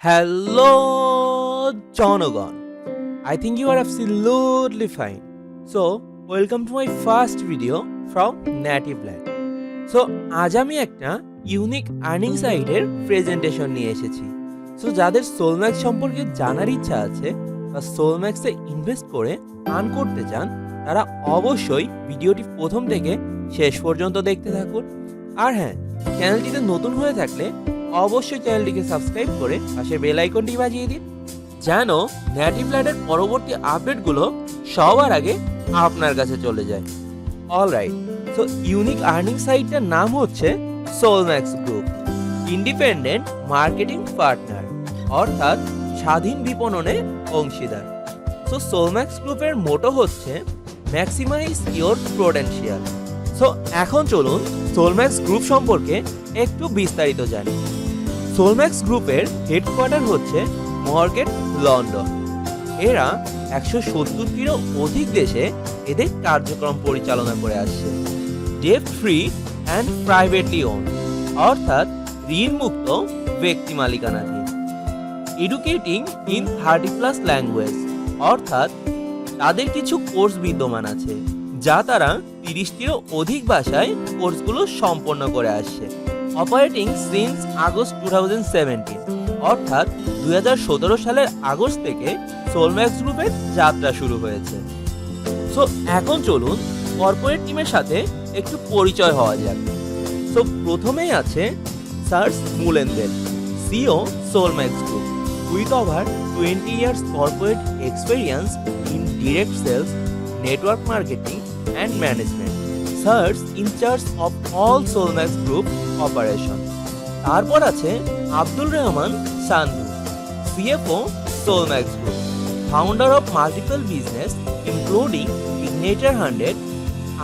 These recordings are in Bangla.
Hello, Jonagon. I think you are absolutely fine. So, welcome to my first video from Native Land. So, আজ আমি একটা ইউনিক আর্নিং সাইটের প্রেজেন্টেশন নিয়ে এসেছি। সো যাদের সোলম্যাক্স সম্পর্কে জানার ইচ্ছা আছে বা সোলম্যাক্সে ইনভেস্ট করে আর্ন করতে চান, তারা অবশ্যই ভিডিওটি প্রথম থেকে শেষ পর্যন্ত দেখতে থাকুন। আর হ্যাঁ, চ্যানেলটিতে নতুন হয়ে থাকলে অবশ্যই চ্যানেলটিকে সাবস্ক্রাইব করে পাশে বেল আইকনটি বাজিয়ে দিন, যেন নেটিভ ল্যান্ডের পরবর্তী আপডেটগুলো সবার আগে আপনার কাছে চলে যায়। অলরাইট, সো ইউনিক আর্নিং সাইটটার নাম হচ্ছে সোলম্যাক্স গ্রুপ ইন্ডিপেন্ডেন্ট মার্কেটিং পার্টনার, অর্থাৎ স্বাধীন বিপণনের অংশীদার। সো সোলম্যাক্স গ্রুপের মোটো হচ্ছে ম্যাক্সিমাইজ ইওর পোটেনশিয়াল। সো এখন চলুন সোলম্যাক্স গ্রুপ সম্পর্কে একটু বিস্তারিত জানি। সোলম্যাক্স গ্রুপের হেডকোয়ার্টার হচ্ছে মর্গেট, লন্ডন। এরা 170টিরও অধিক দেশে এদের কার্যক্রম পরিচালনা করে আসছে। Debt free and privately owned, অর্থাৎ ঋণ মুক্ত, ব্যক্তি মালিকানাধীন। এডুকেটিং ইন 30+ ল্যাঙ্গুয়েজ, অর্থাৎ তাদের কিছু কোর্স বিদ্যমান আছে যা তারা 30টিরও অধিক ভাষায় কোর্সগুলো সম্পন্ন করে আসছে। অপারেটিং সিন্স আগস্ট 2017, অর্থাৎ 2017 সালের আগস্ট থেকে সোলম্যাক্স গ্রুপের যাত্রা শুরু হয়েছে। সো এখন চলুন কর্পোরেট টিমের সাথে একটু পরিচয় হওয়া যাক। সো প্রথমেই আছে স্যার মুলেন্দেল, CEO Solmax group, with over 20 years corporate experience in direct sales, network marketing and management. Sirs in charge of all Solmax Group operations. তারপর আছে Abdul Rahman Sandhu, CFO Solmax Group, founder of multiple business including Ignitor 100.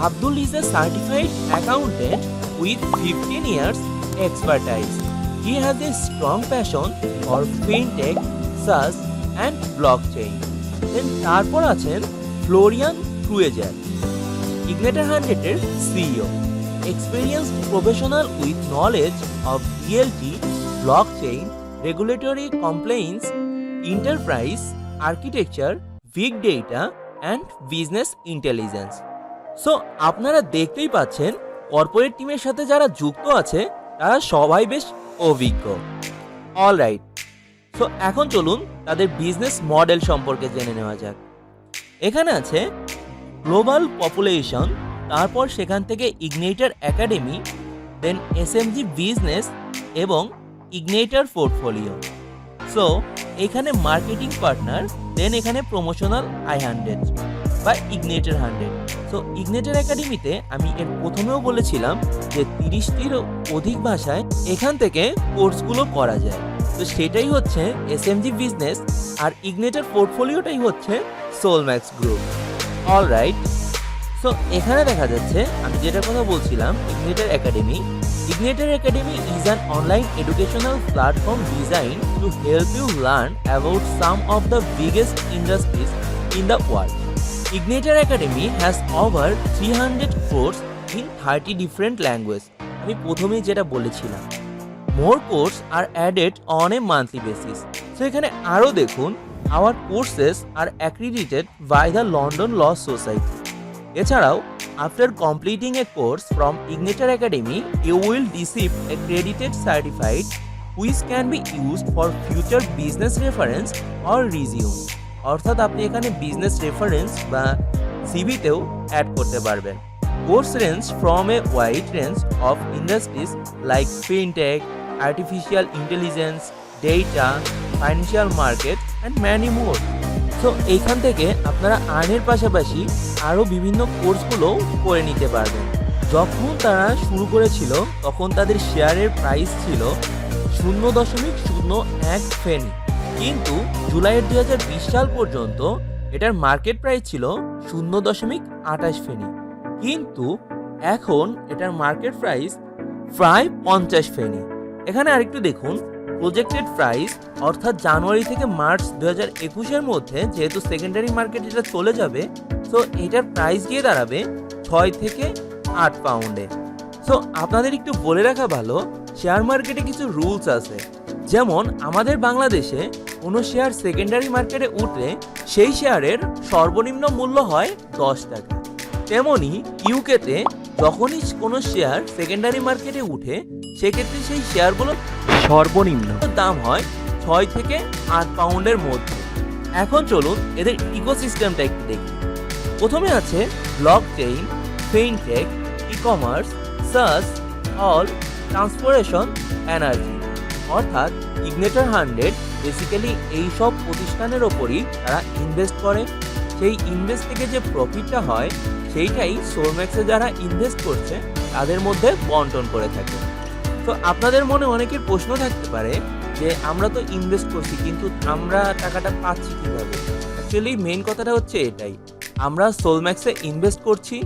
Abdul is a certified accountant with 15 years expertise. He has a strong passion for fintech, SaaS and blockchain. Then তারপর আছেন ফ্লোরিয়ান ক্রুয়েজার, Ignitor 100-এর CEO, experienced professional with knowledge of DLT, blockchain, regulatory compliance, enterprise architecture, big data and business intelligence. So আপনারা দেখতেই পাচ্ছেন কর্পোরেট টিমের সাথে যারা যুক্ত আছে তারা সবাই বেশ অভিজ্ঞ। অলরাইট, সো এখন চলুন তাদের বিজনেস মডেল সম্পর্কে জেনে নেওয়া যাক। এখানে আছে গ্লোবাল পপুলেশন, তারপর সেখান থেকে ইগনিটর একাডেমি, দেন এসএমজি বিজনেস এবং ইগনিটর পোর্টফোলিও। সো এখানে মার্কেটিং পার্টনার, দেন এখানে প্রমোশনাল i100 বা ইগনিটর 100। সো ইগনিটর একাডেমিতে আমি এর প্রথমেও বলেছিলাম যে 30টিরও অধিক ভাষায় এখান থেকে কোর্সগুলো করা যায়। তো সেটাই হচ্ছে এসএমজি বিজনেস, আর ইগনিটর পোর্টফোলিওটাই হচ্ছে সোলম্যাক্স গ্রুপ। অলরাইট, সো এখানে দেখা যাচ্ছে আমি যেটার কথা বলছিলাম ignitor academy. Ignitor Academy is an online educational platform designed to help you learn about some of the biggest industries in the world. Ignitor Academy has over 300 courses in 30 different languages. আমি প্রথমেই যেটা বলেছিলাম, more courses are added on a monthly basis. So এখানে আরো দেখুন, our courses are accredited by the London Law Society. এছাড়াও after completing a course from Ignitor Academy, you will receive a accredited certificate which can be used for future business reference or resume. অর্থাৎ আপনি এখানে বিজনেস রেফারেন্স বা সিভিতেও অ্যাড করতে পারবেন। Course range from a wide range of industries like fintech, artificial intelligence, data, financial market and many more. So এইখান থেকে আপনারা আর্নের পাশাপাশি আরও বিভিন্ন কোর্সগুলো করে নিতে পারবেন। যখন তারা শুরু করেছিল তখন তাদের শেয়ারের প্রাইস ছিল 0.01 ফেনি, কিন্তু জুলাইয়ের 2020 সাল পর্যন্ত এটার মার্কেট প্রাইস ছিল 0.28 ফেনি, কিন্তু এখন এটার মার্কেট প্রাইস প্রায় 50 ফেনি। এখানে আরেকটু দেখুন, প্রজেক্টেড প্রাইস, অর্থাৎ জানুয়ারি থেকে মার্চ 2021-এর মধ্যে যেহেতু সেকেন্ডারি মার্কেট এটা চলে যাবে, সো এটার প্রাইস গিয়ে দাঁড়াবে 6 থেকে 8 পাউন্ডে। সো আপনাদের একটু বলে রাখা ভালো, শেয়ার মার্কেটে কিছু রুলস আছে। যেমন আমাদের বাংলাদেশে কোনো শেয়ার সেকেন্ডারি মার্কেটে উঠলে সেই শেয়ারের সর্বনিম্ন মূল্য হয় 10 টাকা। তেমনি ইউকেতে যখনই কোনো শেয়ার সেকেন্ডারি মার্কেটে উঠে সেক্ষেত্রে সেই শেয়ারগুলোর সর্বনিম্ন দাম হয় 6 থেকে 8 পাউন্ডের মধ্যে। এখন চলুন এদের ইকোসিস্টেমটা একটু দেখি। প্রথমে আছে blockchain, fintech, e-commerce, SaaS, all, transportation, energy. অর্থাৎ ইগনিটর 100 বেসিক্যালি এই সব প্রতিষ্ঠানের ওপরই তারা ইনভেস্ট করে। সেই ইনভেস্ট থেকে যে প্রফিটটা হয় সেইটাই সোলম্যাক্সে যারা ইনভেস্ট করছে তাদের মধ্যে বন্টন করে থাকে। তো আপনাদের মনে অনেকের প্রশ্ন থাকতে পারে যে আমরা তো ইনভেস্ট করছি কিন্তু আমরা টাকাটা পাচ্ছি কিভাবে। অ্যাকচুয়ালি মেইন কথাটা হচ্ছে এটাই, আমরা সোলম্যাক্সে ইনভেস্ট করছি।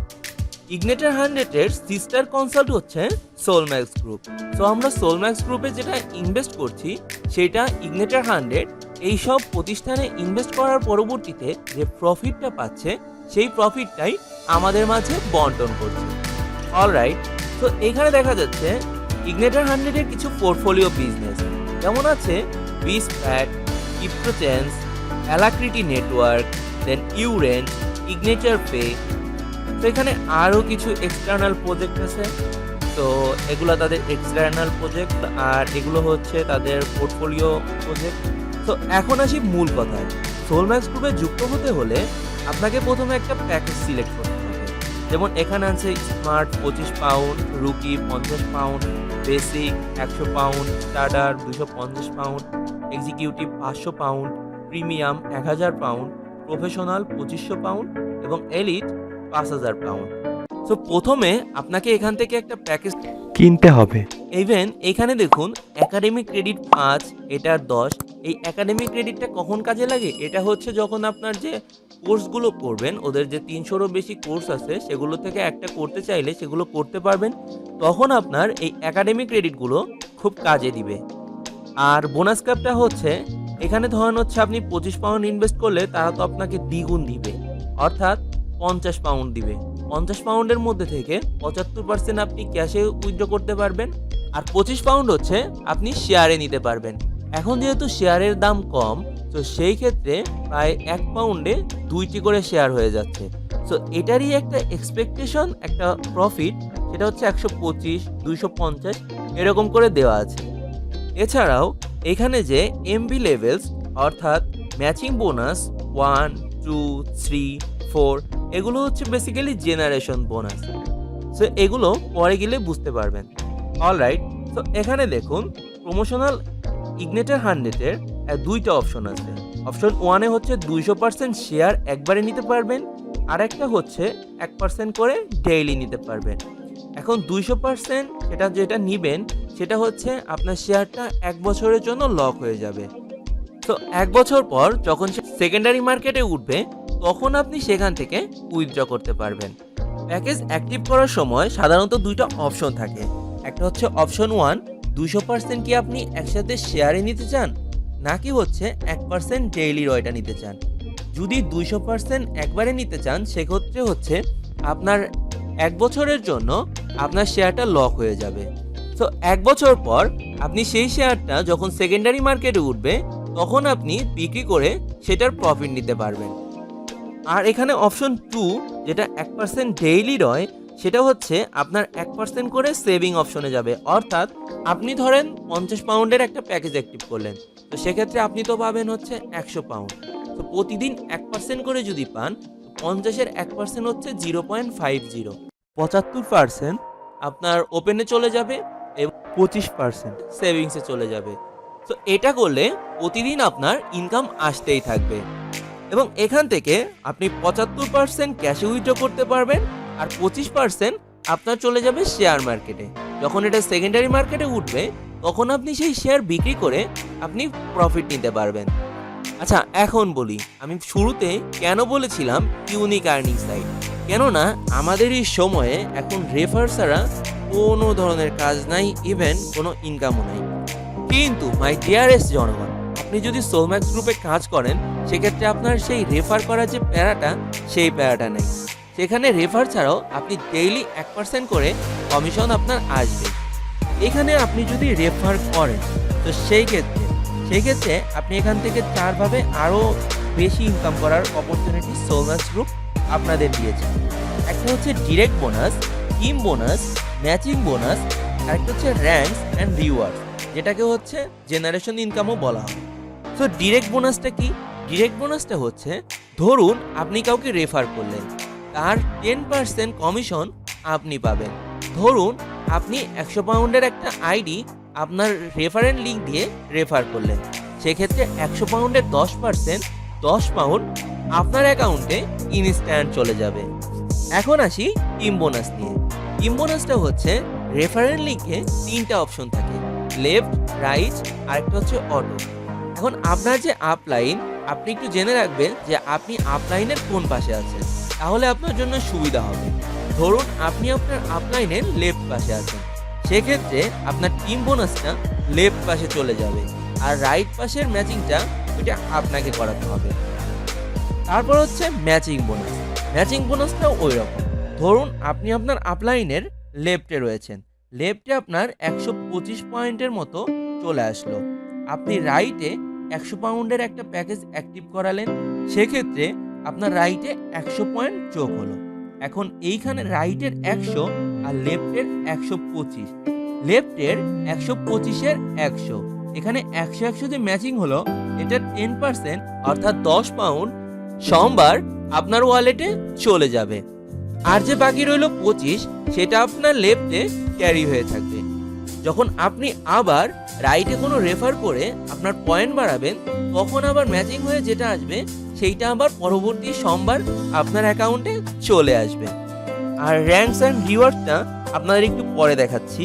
ইগনিটর 100 এর সিস্টার কনসাল্ট হচ্ছে সোলম্যাক্স গ্রুপ। তো আমরা সোলম্যাক্স গ্রুপে যেটা ইনভেস্ট করছি সেটা ইগনিটর 100 এই সব প্রতিষ্ঠানে ইনভেস্ট করার পরবর্তীতে যে প্রফিটটা পাচ্ছে সেই প্রফিটটাই আমাদের মাঝে বন্টন করছে। অলরাইট, তো এখানে দেখা যাচ্ছে ইগনিটর 100 এর কিছু পোর্টফোলিও বিজনেস যেমন আছে বিসপ্যাট, ইপ্রোচেন্স, অ্যালাক্রিটি নেটওয়ার্ক, দেন ইউরেন্ট, ইগনিটর পে। তো এখানে আরও কিছু এক্সটার্নাল প্রজেক্ট আছে। তো এগুলো তাদের এক্সটার্নাল প্রজেক্ট আর এগুলো হচ্ছে তাদের পোর্টফোলিও প্রজেক্ট। তো এখন আসি মূল কথায়। সোলম্যাক্স গ্রুপে যুক্ত হতে হলে আপনাকে প্রথমে একটা প্যাকেজ সিলেক্ট করতে হবে। যেমন এখানে আছে smart 25 pound, rookie 50 pound, basic 100 pound, starter 250 pound, executive 500 pound, premium 1000 pound, professional 2500 pound এবং এলিট 5000 পাউন্ড। তো প্রথমে আপনাকে এখান থেকে একটা প্যাকেজ কিনতে হবে। ইভেন এখানে দেখুন একাডেমিক ক্রেডিট 5, এটার 10। এই একাডেমিক ক্রেডিটটা কখন কাজে লাগে? এটা হচ্ছে যখন আপনার যে কোর্সগুলো করবেন, ওদের যে 300-রও বেশি কোর্স আছে সেগুলো থেকে একটা করতে চাইলে সেগুলো করতে পারবেন, তখন আপনার এই একাডেমিক ক্রেডিটগুলো খুব কাজে দিবে। আর বোনাস ক্যাপটা হচ্ছে এখানে ধরেন হচ্ছে আপনি 25 পাউন্ড ইনভেস্ট করলে তারা তো আপনাকে দ্বিগুণ দিবে, অর্থাৎ 50 পাউন্ড দিবে। 50 পাউন্ডের মধ্যে থেকে 75% আপনি ক্যাশে উইথড্র করতে পারবেন, আর 25 পাউন্ড হচ্ছে আপনি শেয়ারে নিতে পারবেন। এখন যেহেতু শেয়ারের দাম কম, তো সেই ক্ষেত্রে প্রায় 1 পাউন্ডে 2টি করে শেয়ার হয়ে যাচ্ছে। সো এটারই একটা এক্সপেকটেশন, একটা প্রফিট, সেটা হচ্ছে 125, 250 এরকম করে দেওয়া আছে। এছাড়াও এখানে যে এমবি লেভেলস অর্থাৎ ম্যাচিং বোনাস 1, 2, 3, 4 এগুলো হচ্ছে বেসিক্যালি জেনারেশন বোনাস। সো এগুলো পরে গেলে বুঝতে পারবেন। অলরাইট, তো এখানে দেখুন প্রমোশনাল ইগনিটর 100 এর 2টা অপশন আছে। অপশন 1 এ হচ্ছে 200% শেয়ার একবারে নিতে পারবেন, আর একটা হচ্ছে 1% করে ডেইলি নিতে পারবেন। এখন 200% সেটা যেটা নিবেন সেটা হচ্ছে আপনার শেয়ারটা 1 বছরের জন্য লক হয়ে যাবে। তো 1 বছর পর যখন সেকেন্ডারি মার্কেটে উঠবে তখন আপনি সেখান থেকে উইথড্র করতে পারবেন। প্যাকেজ অ্যাক্টিভ করার সময় সাধারণত 2টা অপশন থাকে। একটা হচ্ছে অপশন 1, 200% কি আপনি একসাথে শেয়ারে নিতে চান, নাকি হচ্ছে 1% ডেইলি রয়টা নিতে চান। যদি 200% একবারে নিতে চান সেক্ষেত্রে হচ্ছে আপনার 1 বছরের জন্য আপনার শেয়ারটা লক হয়ে যাবে। তো 1 বছর পর আপনি সেই শেয়ারটা যখন সেকেন্ডারি মার্কেটে উঠবে তখন আপনি বিক্রি করে সেটার প্রফিট নিতে পারবেন। আর এখানে অপশন 2 যেটা 1% ডেইলি রয়, সেটা হচ্ছে আপনার 1% করে সেভিং অপশনে যাবে। অর্থাৎ আপনি ধরেন 50 পাউন্ডের একটা প্যাকেজ অ্যাক্টিভ করলেন, তো সেক্ষেত্রে আপনি তো পাবেন হচ্ছে 100 পাউন্ড। তো প্রতিদিন 1% করে যদি পান, 50-এর 1% হচ্ছে 0.50, 75% আপনার ওপেনে চলে যাবে এবং 25% সেভিংসে চলে যাবে। তো এটা করলে প্রতিদিন আপনার ইনকাম আসতেই থাকবে এবং এখান থেকে আপনি 75% ক্যাশে উইথড্র করতে পারবেন, আর 25% আপনার চলে যাবে শেয়ার মার্কেটে। যখন এটা সেকেন্ডারি মার্কেটে উঠবে তখন আপনি সেই শেয়ার বিক্রি করে আপনি প্রফিট নিতে পারবেন। আচ্ছা, এখন বলি আমি শুরুতে কেন বলেছিলাম ইউনিক আর্নিং সাইট। কেননা আমাদের এই সময়ে এখন রেফার ছাড়া কোনো ধরনের কাজ নাই, ইভেন কোনো ইনকামও নাই। কিন্তু মাই ডিয়ারেস্ট জনগণ, আপনি যদি সোলম্যাক্স গ্রুপে কাজ করেন সেক্ষেত্রে আপনার সেই রেফার করার যে প্যারাটা, সেই প্যারাটা নেই। সেখানে রেফার ছাড়াও আপনি ডেইলি 1% করে কমিশন আপনার আসবে। এখানে আপনি যদি রেফার করেন তো সেই ক্ষেত্রে সেক্ষেত্রে আপনি এখান থেকে 4 ভাবে আরও বেশি ইনকাম করার অপরচুনিটি সোলম্যাক্স গ্রুপ আপনাদের দিয়েছে। একটা হচ্ছে direct bonus, team bonus, matching bonus, আরেকটা হচ্ছে র্যাঙ্কস অ্যান্ড রিওয়ার্ডস, যেটাকে হচ্ছে জেনারেশন ইনকামও বলা হয়। সো ডিরেক্ট বোনাসটা কি? ডিরেক্ট বোনাসটা হচ্ছে, ধরুন আপনি কাউকে রেফার করলেন, তার 10% কমিশন আপনি পাবেন। ধরুন আপনি 100 পাউন্ডের একটা আইডি আপনার রেফারেন্ট লিঙ্ক দিয়ে রেফার করলেন, সেক্ষেত্রে 100 পাউন্ডের 10% 10 পাউন্ড আপনার অ্যাকাউন্টে ইনস্ট্যান্ট চলে যাবে। এখন আসি টিম বোনাস নিয়ে। টিম বোনাসটা হচ্ছে, রেফারেন্ট লিঙ্কে 3টা অপশন থাকে, লেফট, রাইট, আরেকটা হচ্ছে অটো। এখন আপনার যে আপলাইন, আপনি একটু জেনে রাখবেন যে আপনি আপলাইনের কোন পাশে আছেন, তাহলে আপনার জন্য সুবিধা হবে। ধরুন আপনি আপনার আপলাইনের লেফট পাশে আছেন, সেক্ষেত্রে আপনার টিম বোনাসটা লেফট পাশে চলে যাবে, আর রাইট পাশের ম্যাচিংটা ওইটা আপনাকে করাতে হবে। তারপর হচ্ছে ম্যাচিং বোনাস। ম্যাচিং বোনাসটাও ওই রকম। ধরুন আপনি আপনার আপলাইনের লেফটে রয়েছেন, লেফটে আপনার 125 পয়েন্টের মতো চলে আসলো, আপনি রাইটে 100 পাউন্ডের একটা প্যাকেজ অ্যাক্টিভ করালেন, সেক্ষেত্রে আপনার রাইটে 100 পয়েন্ট যোগ হলো। এখন এইখানে রাইটের 100 আর লেফটের 125, লেফটের 125-এর 100, এখানে 100-100 যে ম্যাচিং হলো, এটার 10% অর্থাৎ 10 পাউন্ড সোমবার আপনার ওয়ালেটে চলে যাবে। আর যে বাকি রইল 25, সেটা আপনার লেফটে ক্যারি হয়ে থাকবে। যখন আপনি আবার রাইটে কোনো রেফার করে আপনার পয়েন্ট বাড়াবেন, তখন আবার ম্যাচিং হয়ে যেটা আসবে, সেইটা আবার পরবর্তী সোমবার আপনার অ্যাকাউন্টে চলে আসবে। আর র্যাঙ্কস অ্যান্ড রিওয়ার্ডসটা আপনাদের একটু পরে দেখাচ্ছি।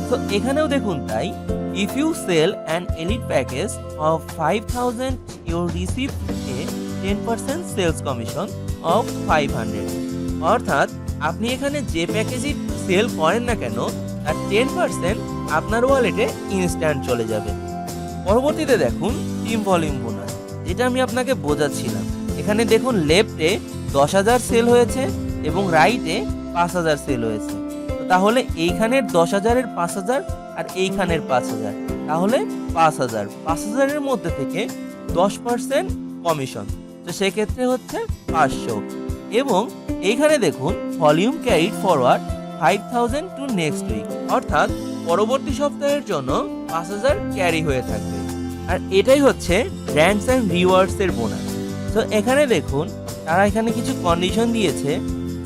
তো এখানেও দেখুন তাই, if you sell an elite package of 5000 you receive a 10% sales commission of 500। অর্থাৎ আপনি এখানে যে প্যাকেজই সেল করেন না কেন, তার 10% আপনার ওয়ালেটে ইনস্ট্যান্ট চলে যাবে। পরবর্তীতে দেখুন টিম ভলিউম বোনাস, যেটা আমি আপনাকে বোঝাচ্ছিলাম। এখানে দেখুন লেফটে 10,000 সেল হয়েছে এবং রাইটে 5,000 সেল হয়েছে। তো তাহলে এইখানের 10,000-এর 5,000 আর এইখানের 5,000, তাহলে 5,000, 5,000-এর মধ্যে থেকে 10% কমিশন, তো সেক্ষেত্রে হচ্ছে 500। এবং এইখানে দেখুন volume carried forward 5,000 to next week, অর্থাৎ পরবর্তী সপ্তাহের জন্য 5,000 ক্যারি হয়ে থাকবে। আর এটাই হচ্ছে র্যাঙ্কস অ্যান্ড রিওয়ার্ডসের বোনাস। তো এখানে দেখুন তারা এখানে কিছু কন্ডিশন দিয়েছে,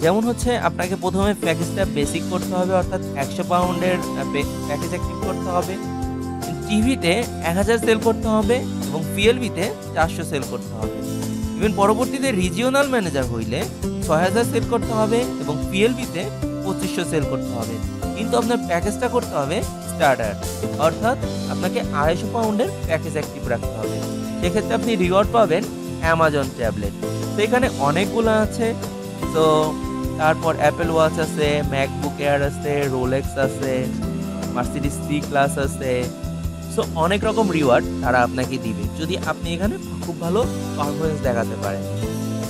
যেমন হচ্ছে আপনাকে প্রথমে প্যাকেজটা বেসিক করতে হবে, অর্থাৎ 100 পাউন্ডের প্যাকেজ অ্যাক্টিভ করতে হবে, টিভিতে 1000 সেল করতে হবে এবং পিএলবিতে 400 সেল করতে হবে। ইভেন পরবর্তীতে রিজিওনাল ম্যানেজার হইলে 6000 সেল করতে হবে এবং পিএলবিতে 2500 সেল করতে হবে। কিন্তু আপনার প্যাকেজটা করতে হবে স্টার্টার, অর্থাৎ আপনাকে 250 পাউন্ডের প্যাকেজ অ্যাক্টিভ রাখতে হবে। সেক্ষেত্রে আপনি রিওয়ার্ড পাবেন অ্যামাজন ট্যাবলেট। তো এখানে অনেকগুলো আছে। তো তারপর অ্যাপেল ওয়াচ আছে, ম্যাকবুক এয়ার আছে, রোলেক্স আছে, মার্সিডিজ সি ক্লাস আছে। সো অনেক রকম রিওয়ার্ড তারা আপনাকে দিবে যদি আপনি এখানে খুব ভালো পারফরমেন্স দেখাতে পারেন।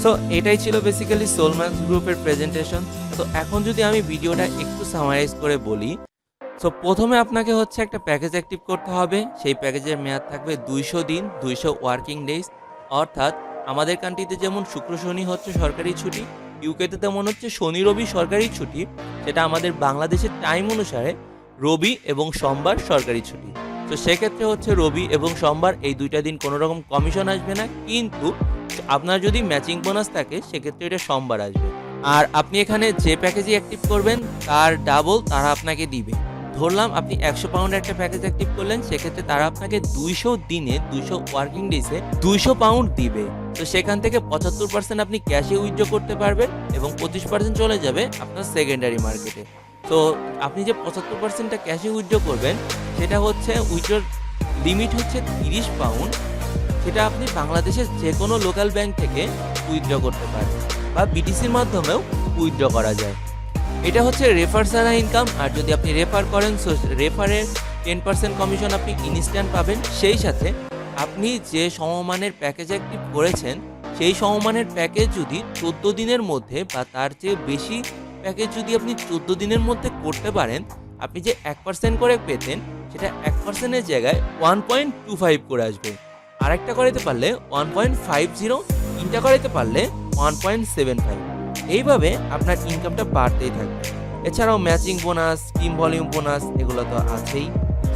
সো এটাই ছিল বেসিক্যালি সোলম্যাক্স গ্রুপের প্রেজেন্টেশন। তো এখন যদি আমি ভিডিওটা একটু সামারাইজ করে বলি, সো প্রথমে আপনাকে হচ্ছে একটা প্যাকেজ অ্যাক্টিভ করতে হবে। সেই প্যাকেজের মেয়াদ থাকবে 200 দিন, 200 ওয়ার্কিং ডেজ। অর্থাৎ আমাদের কান্ট্রিতে যেমন শুক্র শনি হচ্ছে সরকারি ছুটি, ইউকেতে তেমন হচ্ছে শনি রবি সরকারি ছুটি, সেটা আমাদের বাংলাদেশের টাইম অনুসারে রবি এবং সোমবার সরকারি ছুটি। তো সেক্ষেত্রে হচ্ছে রবি এবং সোমবার এই দুইটা দিন কোনো রকম কমিশন আসবে না, কিন্তু আপনার যদি ম্যাচিং বোনাস থাকে সেক্ষেত্রে এটা সোমবার আসবে। আর আপনি এখানে যে প্যাকেজই অ্যাক্টিভ করবেন তার ডাবল তারা আপনাকে দিবে। ধরলাম আপনি 100 পাউন্ডের একটা প্যাকেজ অ্যাক্টিভ করলেন, সেক্ষেত্রে তারা আপনাকে 200 দিনে 200 ওয়ার্কিং ডেজে 200 পাউন্ড দিবে। তো সেখান থেকে 75% আপনি ক্যাশে উইথড্র করতে পারবেন এবং 25% চলে যাবে আপনার সেকেন্ডারি মার্কেটে। তো আপনি যে 75%টা ক্যাশে উইথড্র করবেন, সেটা হচ্ছে উইথড্রর লিমিট হচ্ছে 30 পাউন্ড। সেটা আপনি বাংলাদেশের যে কোনো লোকাল ব্যাংক থেকে উইথড্র করতে পারেন বা বিটিসির মাধ্যমেও উইথড্র করা যায়। এটা হচ্ছে রেফার ছাড়া ইনকাম। আর যদি আপনি রেফার করেন, সো রেফারের 10% কমিশন আপনি ইনস্ট্যান্ট পাবেন। সেই সাথে আপনি যে সমমানের প্যাকেজ অ্যাক্টিভ করেছেন, সেই সমমানের প্যাকেজ যদি 14 দিনের মধ্যে বা তার চেয়ে বেশি প্যাকেজ যদি আপনি 14 দিনের মধ্যে করতে পারেন, আপনি যে 1% করে পেতেন সেটা 1% জায়গায় 1.25 করে আসবে। আরেকটা করাইতে পারলে 1.50, তিনটা করাইতে পারলে 1.75। এইভাবে আপনার ইনকামটা বাড়তেই থাকবে। এছাড়াও matching bonus, team volume bonus এগুলো তো আছেই।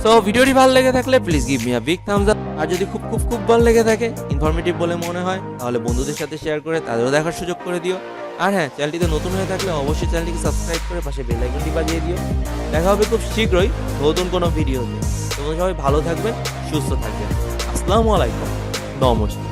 সো ভিডিওটি ভালো লেগে থাকলে please give me a big thumbs up. আর যদি খুব ভালো লেগে থাকে, ইনফরমেটিভ বলে মনে হয়, তাহলে বন্ধুদের সাথে শেয়ার করে তাদেরও দেখার সুযোগ করে দিও। আর হ্যাঁ, চ্যানেলটিতে নতুন হয়ে থাকলে অবশ্যই চ্যানেলটিকে সাবস্ক্রাইব করে পাশে বেল আইকনটি বাজিয়ে দিও। দেখা হবে খুব শীঘ্রই নতুন কোনো ভিডিওতে। তোমরা সবাই ভালো থাকবেন, সুস্থ থাকবেন। আসসালামু আলাইকুম, নমস্কার।